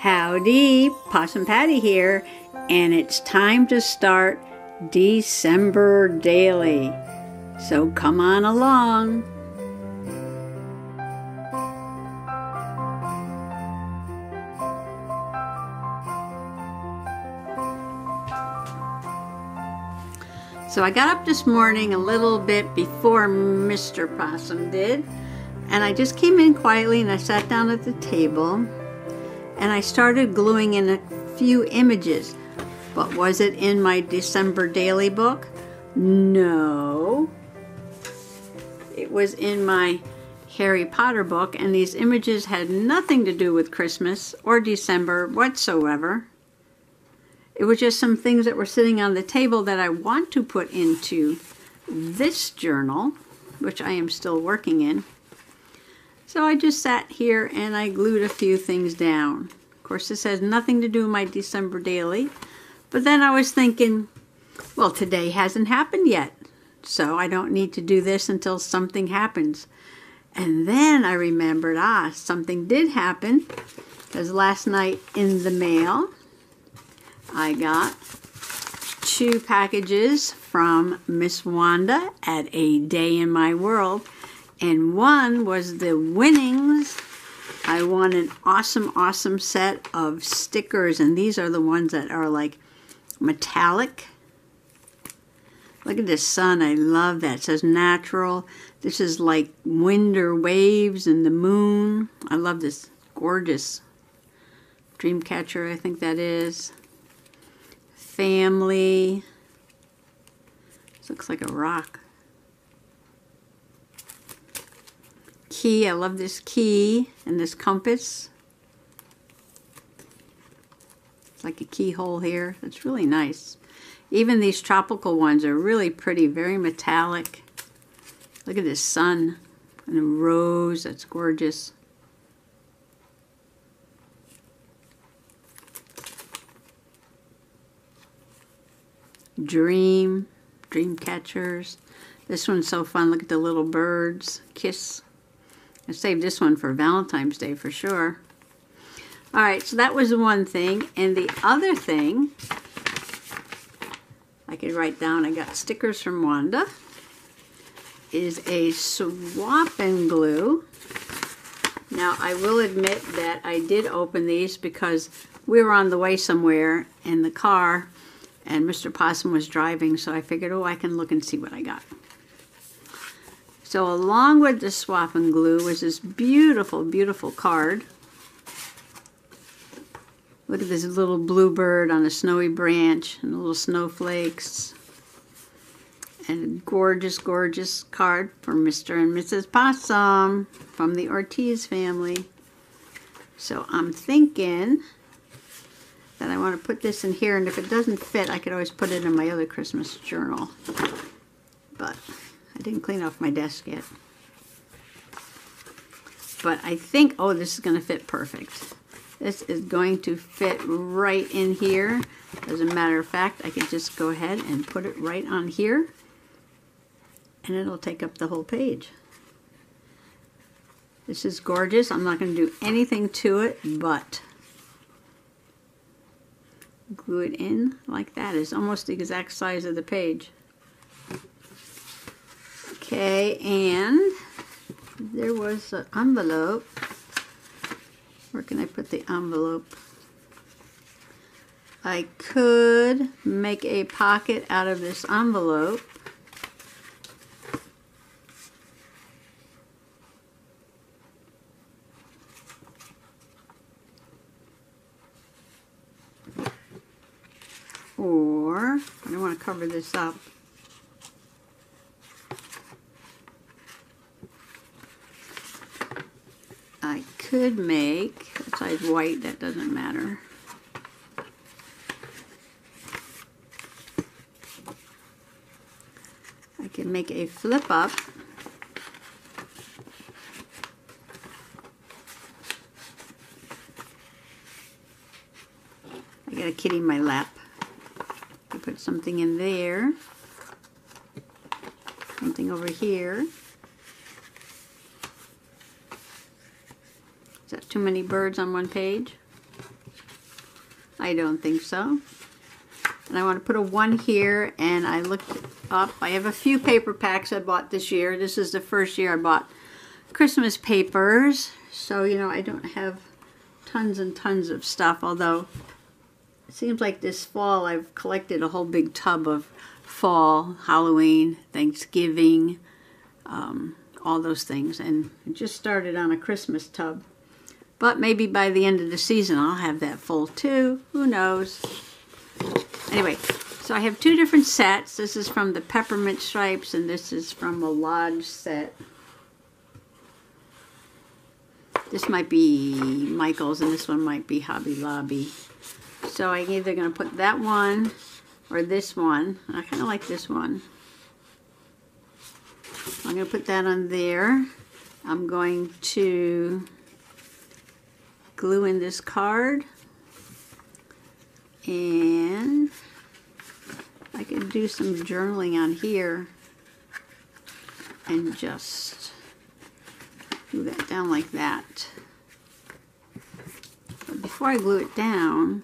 Howdy, Possum Patty here, and it's time to start December Daily. So come on along. So I got up this morning a little bit before Mr. Possum did, and I just came in quietly and I sat down at the table and I started gluing in a few images. But was it in my December Daily book? No. It was in my Harry Potter book, and these images had nothing to do with Christmas or December whatsoever. It was just some things that were sitting on the table that I want to put into this journal, which I am still working in. So I just sat here and I glued a few things down. Of course, this has nothing to do with my December Daily. But then I was thinking, well, today hasn't happened yet, so I don't need to do this until something happens. And then I remembered, something did happen, because last night in the mail, I got 2 packages from Miss Wanda at A Day in My World, and one was the winnings. I won an awesome set of stickers, and these are the ones that are like metallic. Look at this sun. I love that. It says natural. This is like wind or waves and the moon. I love this gorgeous dream catcher, I think that is. Family. This looks like a rock. Key. I love this key and this compass. It's like a keyhole here. It's really nice. Even these tropical ones are really pretty, very metallic. Look at this sun and a rose. That's gorgeous. Dream catchers. This one's so fun. Look at the little birds. Kiss. I saved this one for Valentine's Day for sure. All right, so that was one thing. And the other thing, I could write down, I got stickers from Wanda, is a swap and glue. Now, I will admit that I did open these because we were on the way somewhere in the car, and Mr. Possum was driving, so I figured, I can look and see what I got. So along with the swap and glue was this beautiful card. Look at this little bluebird on a snowy branch and the little snowflakes. And a gorgeous card for Mr. and Mrs. Possum from the Ortiz family. So I'm thinking that I want to put this in here, and if it doesn't fit, I could always put it in my other Christmas journal. But I didn't clean off my desk yet. But I think, this is going to fit perfect. This is going to fit right in here. As a matter of fact, I could just go ahead and put it right on here, and it'll take up the whole page. This is gorgeous. I'm not going to do anything to it but glue it in like that. It's almost the exact size of the page. Okay, and there was an envelope. Where can I put the envelope? I could make a pocket out of this envelope. Or, I don't want to cover this up. I could make, besides white, that doesn't matter. I can make a flip up. I got a kitty in my lap. I put something in there. Something over here. Is that too many birds on one page? I don't think so. And I want to put a 1 here, and I looked up. I have a few paper packs I bought this year. This is the first year I bought Christmas papers. So, you know, I don't have tons and tons of stuff, although it seems like this fall I've collected a whole big tub of fall, Halloween, Thanksgiving, all those things. And it just started on a Christmas tub. But maybe by the end of the season I'll have that full too. Who knows? Anyway, so I have 2 different sets. This is from the Peppermint Stripes, and this is from a Lodge set. This might be Michael's, and this one might be Hobby Lobby. So I'm either going to put that one or this one. I kind of like this one. I'm going to put that on there. I'm going to glue in this card. And I can do some journaling on here and just glue that down like that. But before I glue it down,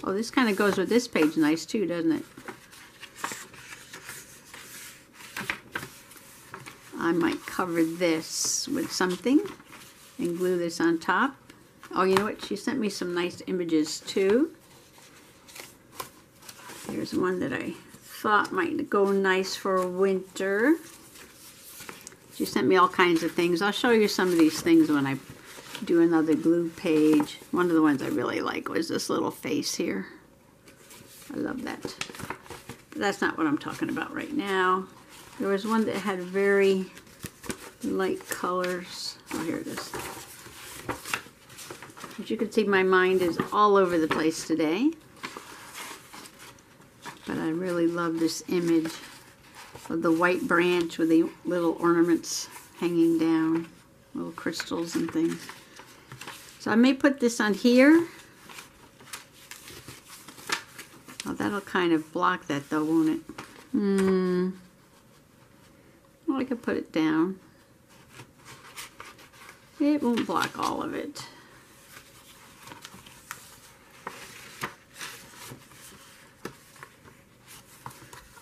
oh, this kind of goes with this page nice too, doesn't it? I might cover this with something and glue this on top. Oh, you know what? She sent me some nice images too. Here's one that I thought might go nice for winter. She sent me all kinds of things. I'll show you some of these things when I do another glue page. One of the ones I really like was this little face here. I love that. But that's not what I'm talking about right now. There was one that had very light colors. Oh, here it is. As you can see, my mind is all over the place today. But I really love this image of the white branch with the little ornaments hanging down, little crystals and things. So I may put this on here. Oh, that'll kind of block that though, won't it? Well, I could put it down. It won't block all of it.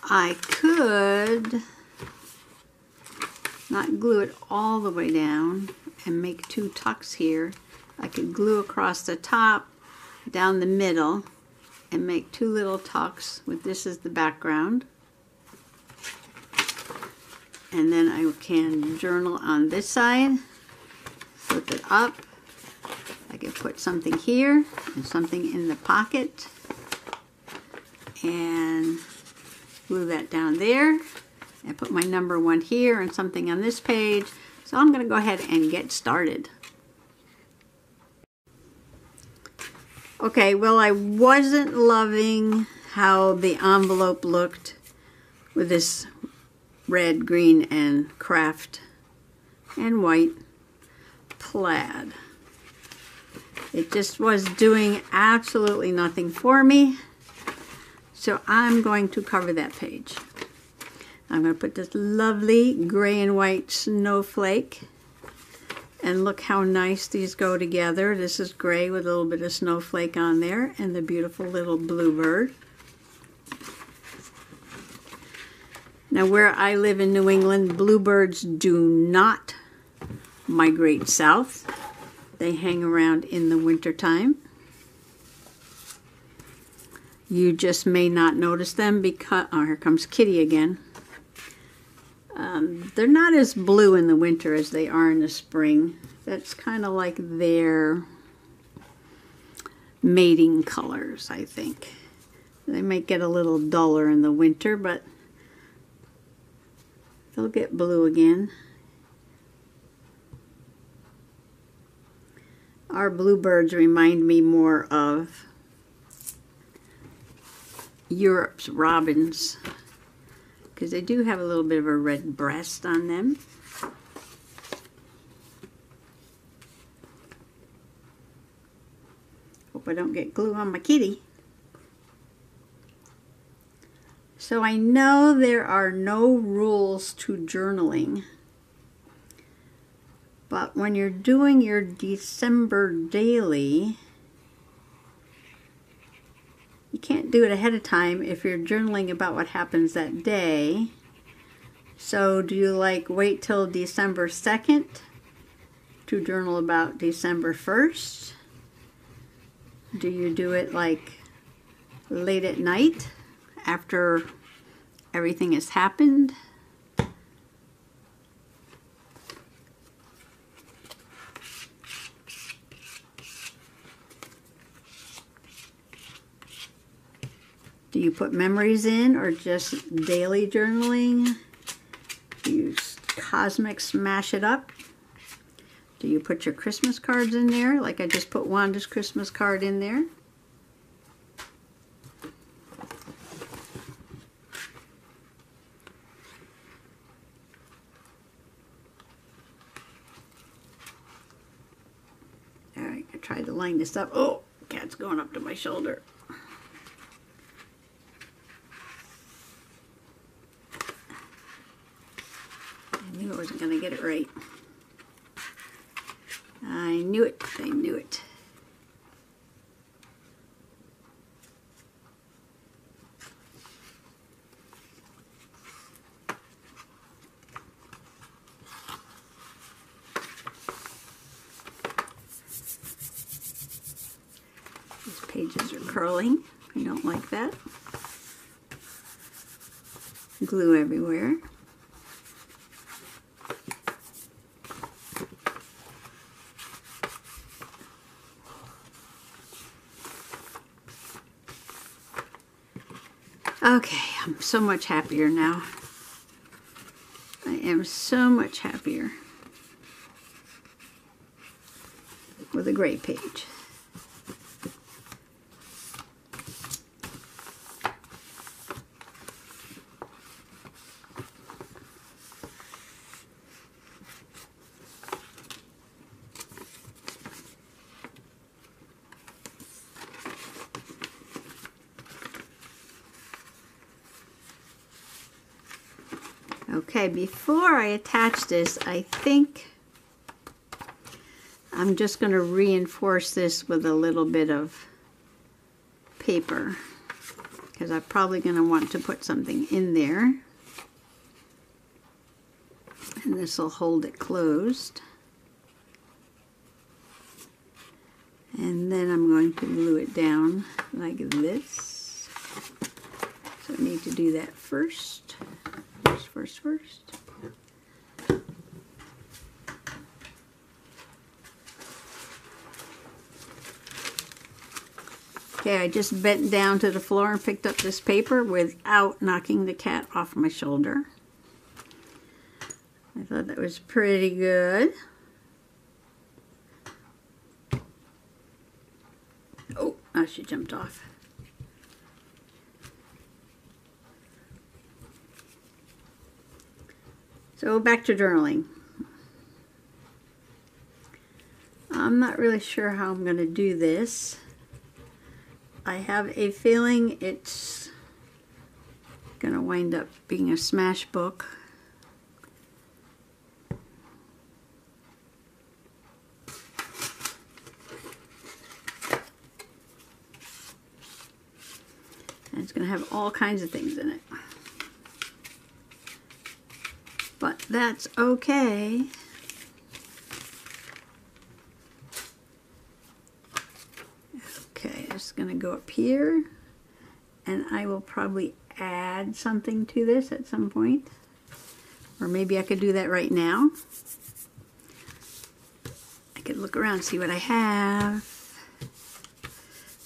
I could not glue it all the way down and make 2 tucks here. I could glue across the top, down the middle, and make 2 little tucks with this as the background. And then I can journal on this side, flip it up. I can put something here and something in the pocket. And glue that down there and put my number 1 here and something on this page. So I'm going to go ahead and get started. Okay, well, I wasn't loving how the envelope looked with this red, green, and craft and white plaid. It just was doing absolutely nothing for me. So I'm going to cover that page. I'm going to put this lovely gray and white snowflake. And look how nice these go together. This is gray with a little bit of snowflake on there and the beautiful little bluebird. Now where I live in New England, bluebirds do not migrate south. They hang around in the wintertime. You just may not notice them because, oh, here comes Kitty again. They're not as blue in the winter as they are in the spring. That's kind of like their mating colors, I think. They might get a little duller in the winter, but they'll get blue again. Our bluebirds remind me more of Europe's robins, because they do have a little bit of a red breast on them. Hope I don't get glue on my kitty. So I know there are no rules to journaling, but when you're doing your December daily, can't do it ahead of time if you're journaling about what happens that day. So do you like wait till December 2nd to journal about December 1st? Do you do it like late at night after everything has happened? Do you put memories in or just daily journaling? Do you cosmic smash it up? Do you put your Christmas cards in there? Like I just put Wanda's Christmas card in there. All right, I tried to line this up. Oh, cat's going up to my shoulder. I knew I wasn't going to get it right. I knew it. I knew it. These pages are curling. I don't like that. Glue everywhere. Okay, I'm so much happier now. I am so much happier with a gray page. Okay, before I attach this, I think I'm just going to reinforce this with a little bit of paper because I'm probably going to want to put something in there. And this will hold it closed. And then I'm going to glue it down like this. So I need to do that first. First. Okay, I just bent down to the floor and picked up this paper without knocking the cat off my shoulder. I thought that was pretty good. Oh, now she jumped off. So back to journaling. I'm not really sure how I'm going to do this. I have a feeling it's going to wind up being a smash book. And it's going to have all kinds of things in it. But that's okay. Okay, I'm just going to go up here, and I will probably add something to this at some point. Or maybe I could do that right now. I could look around and see what I have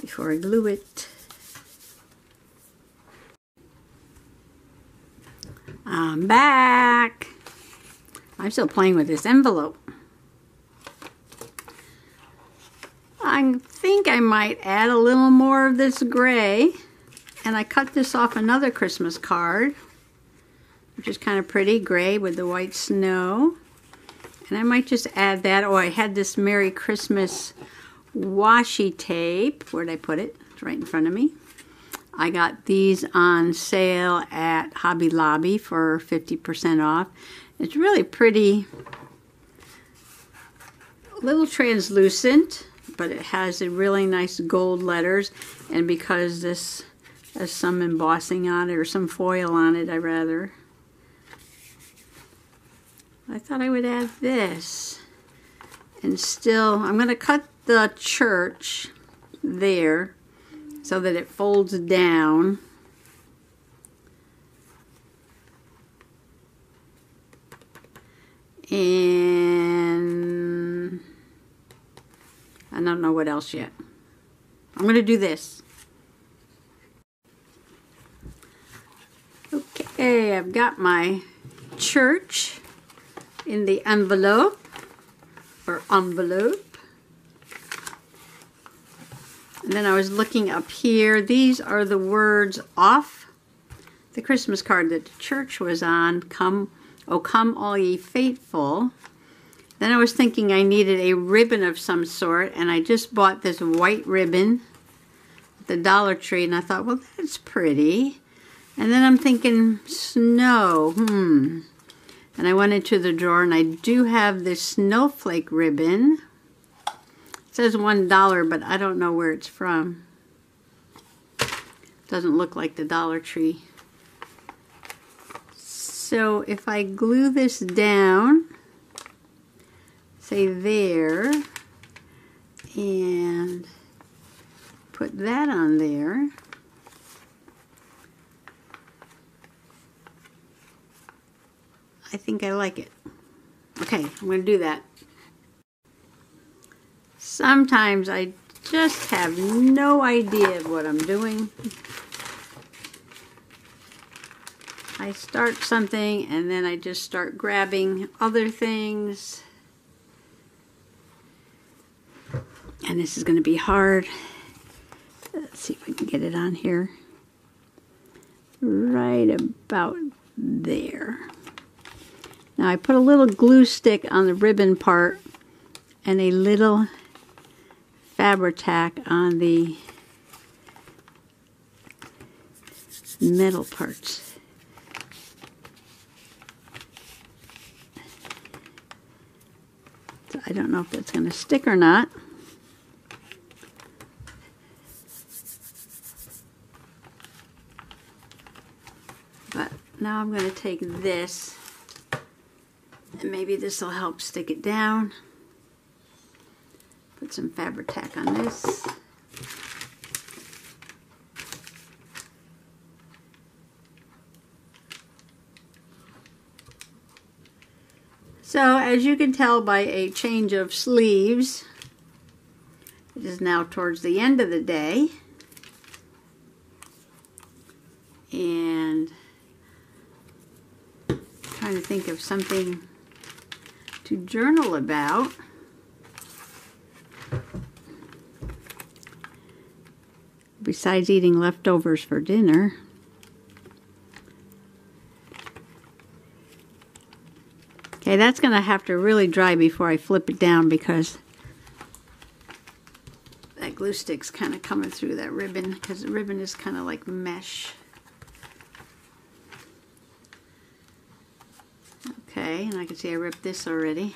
before I glue it. I'm back. I'm still playing with this envelope. I think I might add a little more of this gray. And I cut this off another Christmas card, which is kind of pretty, gray with the white snow. And I might just add that. Oh, I had this Merry Christmas washi tape. Where'd I put it? It's right in front of me. I got these on sale at Hobby Lobby for 50% off. It's really pretty, a little translucent, but it has a really nice gold letters. And because this Has some embossing on it, or some foil on it, I rather. I thought I would add this. And still, I'm going to cut the church there so that it folds down. And I don't know what else yet. I'm going to do this. Okay, I've got my church in the envelope, or envelope. And then I was looking up here. These are the words off the Christmas card that the church was on. Come, oh come all ye faithful. Then I was thinking I needed a ribbon of some sort, and I just bought this white ribbon at the Dollar Tree, and I thought, well, that's pretty. And then I'm thinking, snow, And I went into the drawer, and I do have this snowflake ribbon. It says $1, but I don't know where it's from. Doesn't look like the Dollar Tree. So if I glue this down, say there, and put that on there, I think I like it. Okay, I'm going to do that. Sometimes I just have no idea of what I'm doing. I start something and then I just start grabbing other things. And this is going to be hard. Let's see if we can get it on here. Right about there. Now I put a little glue stick on the ribbon part and a little Fabri-Tac on the metal parts. So I don't know if that's going to stick or not. But now I'm going to take this, and maybe this will help stick it down. Put some Fabri-Tac on this. So as you can tell by a change of sleeves, it is now towards the end of the day. And I'm trying to think of something to journal about. Besides eating leftovers for dinner. Okay, that's going to have to really dry before I flip it down because that glue stick's kind of coming through that ribbon because the ribbon is kind of like mesh. Okay, and I can see I ripped this already.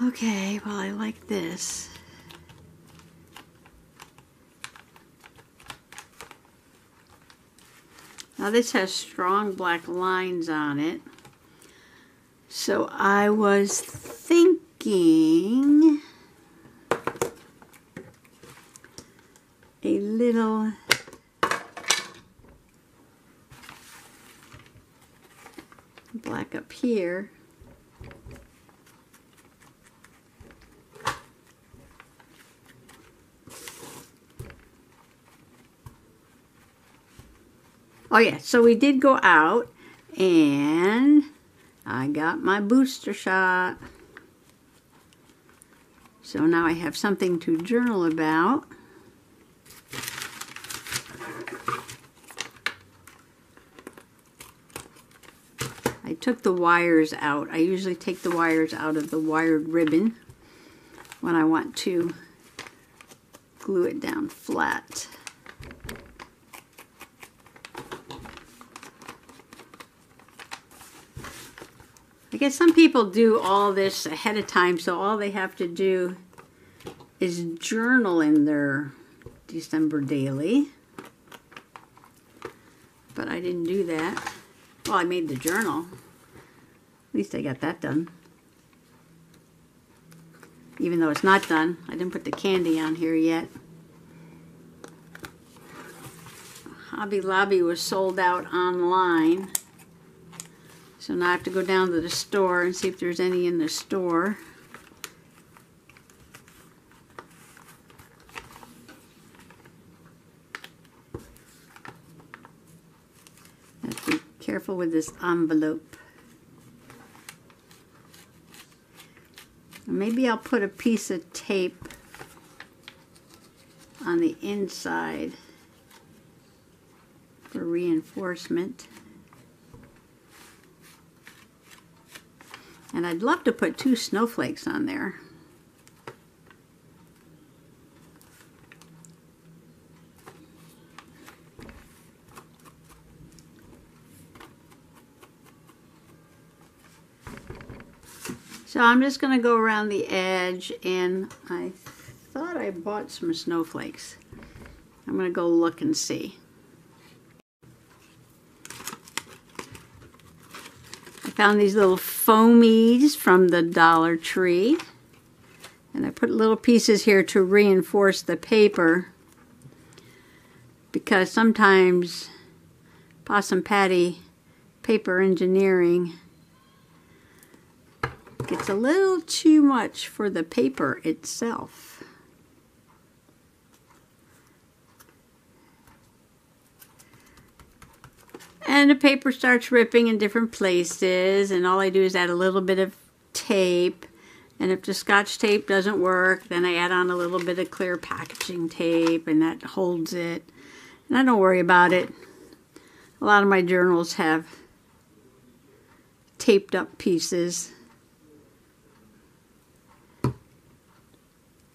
Okay, well, I like this. Now this has strong black lines on it. So I was thinking a little black up here. Oh yeah, so we did go out and I got my booster shot. So now I have something to journal about. I took the wires out. I usually take the wires out of the wired ribbon when I want to glue it down flat. guess some people do all this ahead of time, so all they have to do is journal in their December daily. But I didn't do that. Well, I made the journal. At least I got that done. Even though it's not done. I didn't put the candy on here yet. Hobby Lobby was sold out online. So now I have to go down to the store and see if there's any in the store. Have to be careful with this envelope. Maybe I'll put a piece of tape on the inside for reinforcement. And I'd love to put 2 snowflakes on there. So I'm just going to go around the edge, and I thought I bought some snowflakes. I'm going to go look and see. I found these little foamies from the Dollar Tree, and I put little pieces here to reinforce the paper, because sometimes Possum Patty paper engineering gets a little too much for the paper itself. And the paper starts ripping in different places, and all I do is add a little bit of tape, and if the Scotch tape doesn't work, then I add on a little bit of clear packaging tape, and that holds it. And I don't worry about it. A lot of my journals have taped up pieces,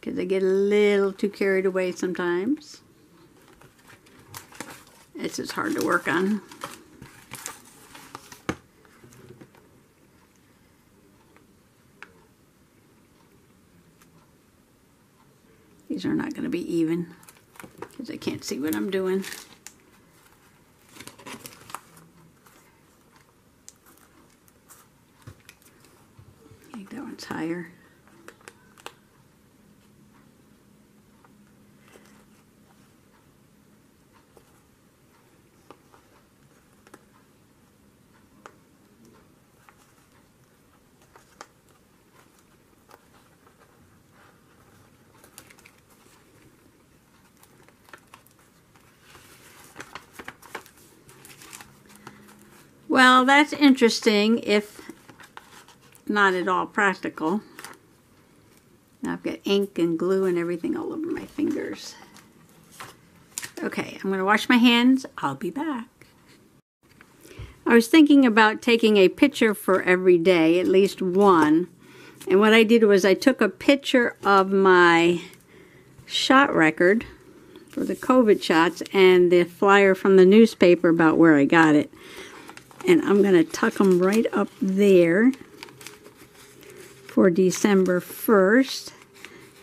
because I get a little too carried away sometimes. It's just hard to work on. These are not going to be even, because I can't see what I'm doing. I think that one's higher. Well, that's interesting, if not at all practical. Now I've got ink and glue and everything all over my fingers. Okay, I'm going to wash my hands. I'll be back. I was thinking about taking a picture for every day, at least one. And what I did was I took a picture of my shot record for the COVID shots and the flyer from the newspaper about where I got it. And I'm going to tuck them right up there for December 1st.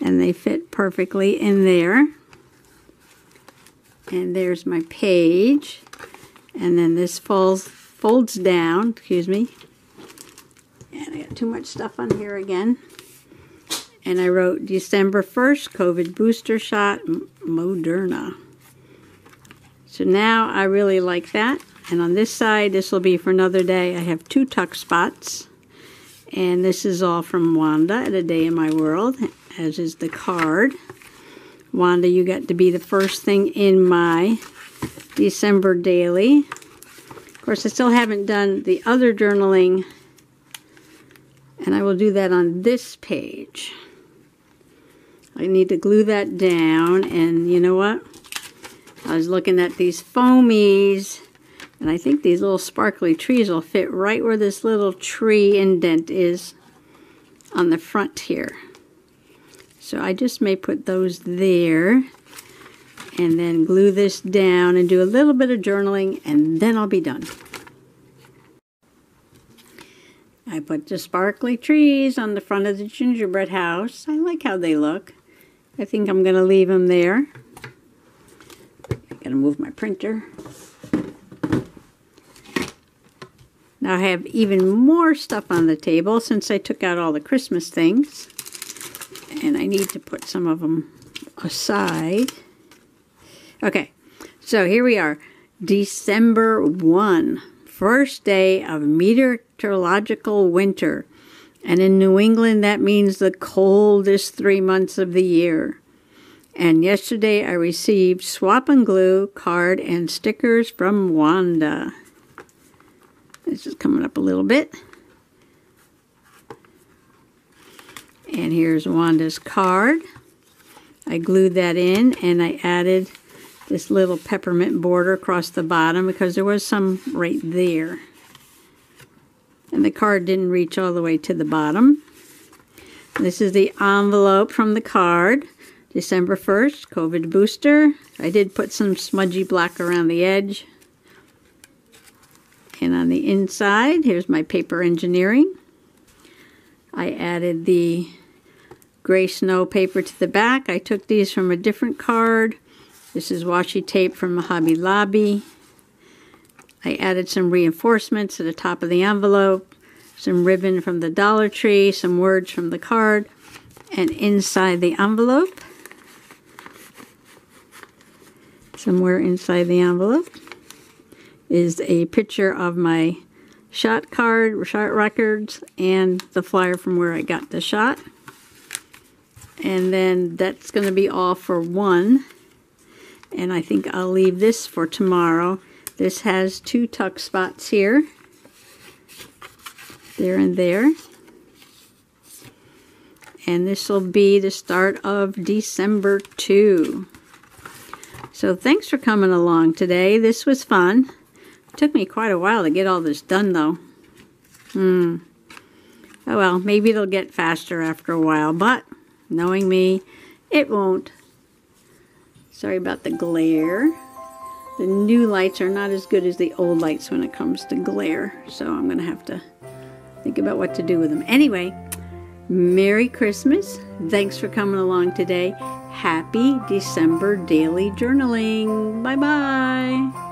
And they fit perfectly in there. And there's my page. And then this folds down, excuse me. And I got too much stuff on here again. And I wrote December 1st, COVID booster shot, Moderna. So now I really like that. And on this side, this will be for another day. I have 2 tuck spots. And this is all from Wanda at A Day in My World, as is the card. Wanda, you got to be the first thing in my December daily. Of course, I still haven't done the other journaling, and I will do that on this page. I need to glue that down, and you know what? I was looking at these foamies, and I think these little sparkly trees will fit right where this little tree indent is on the front here. So I just may put those there, and then glue this down and do a little bit of journaling, and then I'll be done. I put the sparkly trees on the front of the gingerbread house. I like how they look. I think I'm going to leave them there. I'm going to move my printer. Now I have even more stuff on the table since I took out all the Christmas things. And I need to put some of them aside. Okay, so here we are. December 1, first day of meteorological winter. And in New England, that means the coldest 3 months of the year. And yesterday I received swap and glue, card, and stickers from Wanda. This is coming up a little bit. And here's Wanda's card. I glued that in and I added this little peppermint border across the bottom because there was some right there. And the card didn't reach all the way to the bottom. This is the envelope from the card. December 1st, COVID booster. I did put some smudgy black around the edge. And on the inside, here's my paper engineering. I added the gray snow paper to the back. I took these from a different card. This is washi tape from Hobby Lobby. I added some reinforcements at the top of the envelope, some ribbon from the Dollar Tree, some words from the card, and inside the envelope, somewhere inside the envelope, is a picture of my shot card, shot records, and the flyer from where I got the shot. And then that's going to be all for one. And I think I'll leave this for tomorrow. This has 2 tuck spots here. There and there. And this will be the start of December 2. So thanks for coming along today. This was fun. It took me quite a while to get all this done though. Oh well, maybe it'll get faster after a while, but knowing me, it won't. Sorry about the glare. The new lights are not as good as the old lights when it comes to glare, so I'm going to have to think about what to do with them. Anyway, Merry Christmas. Thanks for coming along today. Happy December daily journaling. Bye-bye.